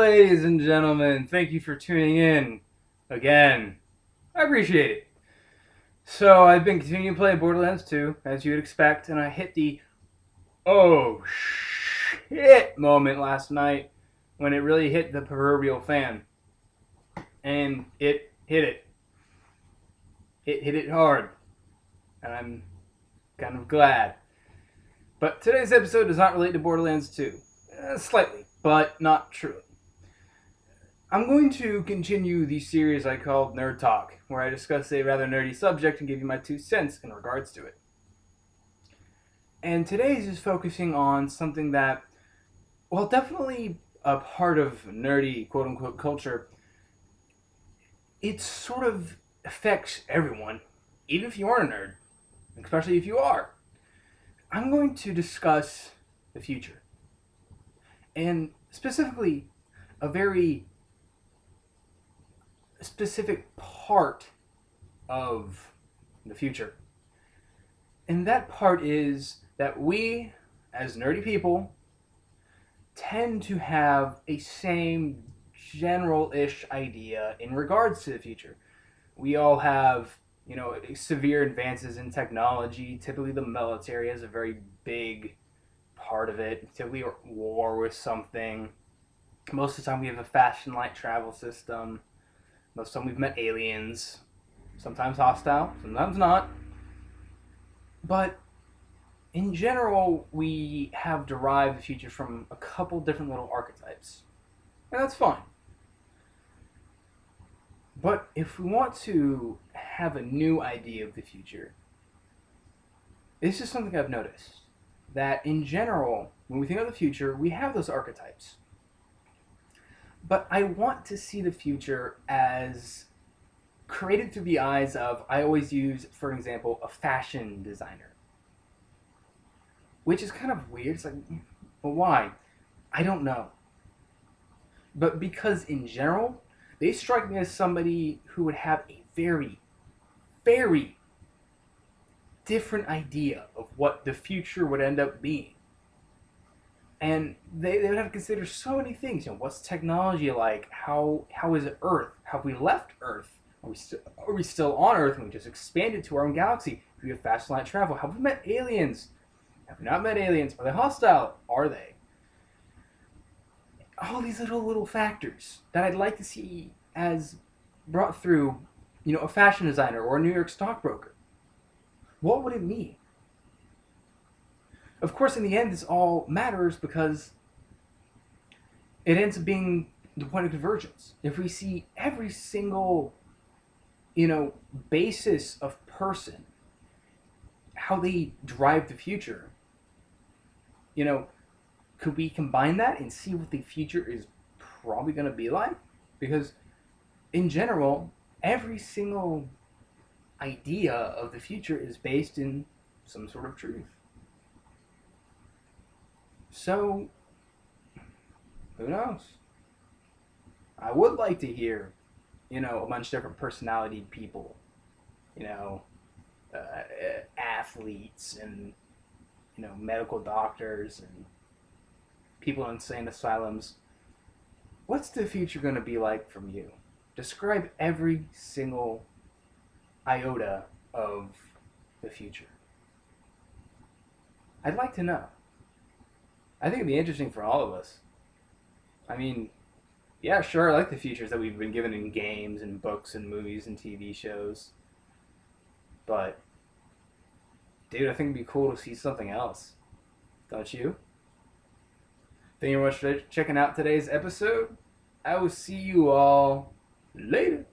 ladies and gentlemen. Thank you for tuning in again. I appreciate it. So, I've been continuing to play Borderlands 2, as you would expect, and I hit the oh shit moment last night when it really hit the proverbial fan. And it hit it. It hit it hard. And I'm kind of glad. But today's episode does not relate to Borderlands 2. Slightly, but not truly. I'm going to continue the series I called Nerd Talk, where I discuss a rather nerdy subject and give you my 2 cents in regards to it. And today's is focusing on something that, while definitely a part of nerdy quote-unquote culture, it sort of affects everyone, even if you aren't a nerd, especially if you are. I'm going to discuss the future. And specifically, a very specific part of the future. And that part is that we, as nerdy people, tend to have a same general-ish idea in regards to the future. We all have, severe advances in technology. Typically the military has a very big part of it. Typically war with something. Most of the time we have a fashion light travel system. Most of the time we've met aliens. Sometimes hostile, sometimes not. But in general, we have derived the future from a couple different little archetypes. And that's fine. But if we want to have a new idea of the future, this is something I've noticed. That in general, when we think of the future, we have those archetypes. But I want to see the future as created through the eyes of, I always use, for example, a fashion designer. Which is kind of weird. It's like, well, why? I don't know. But because in general, they strike me as somebody who would have a very, very different idea of what the future would end up being. And they would have to consider so many things. What's technology like? How is Earth? Have we left Earth? Are we still on Earth and we just expanded to our own galaxy? Do we have fast light travel? Have we met aliens? Have we not met aliens? Are they hostile? Are they? All these little factors that I'd like to see as brought through, a fashion designer or a New York stockbroker. What would it mean? Of course, in the end, this all matters because it ends up being the point of convergence. If we see every single, basis of person, how they drive the future, could we combine that and see what the future is probably going to be like? Because in general, every single idea of the future is based in some sort of truth. So, who knows? I would like to hear, a bunch of different personality people, athletes and, medical doctors and people in insane asylums. What's the future going to be like from you? Describe every single iota of the future. I'd like to know. I think it'd be interesting for all of us. I mean, yeah, sure, I like the futures that we've been given in games and books and movies and TV shows. But, dude, I think it'd be cool to see something else. Don't you? Thank you very much for checking out today's episode. I will see you all later.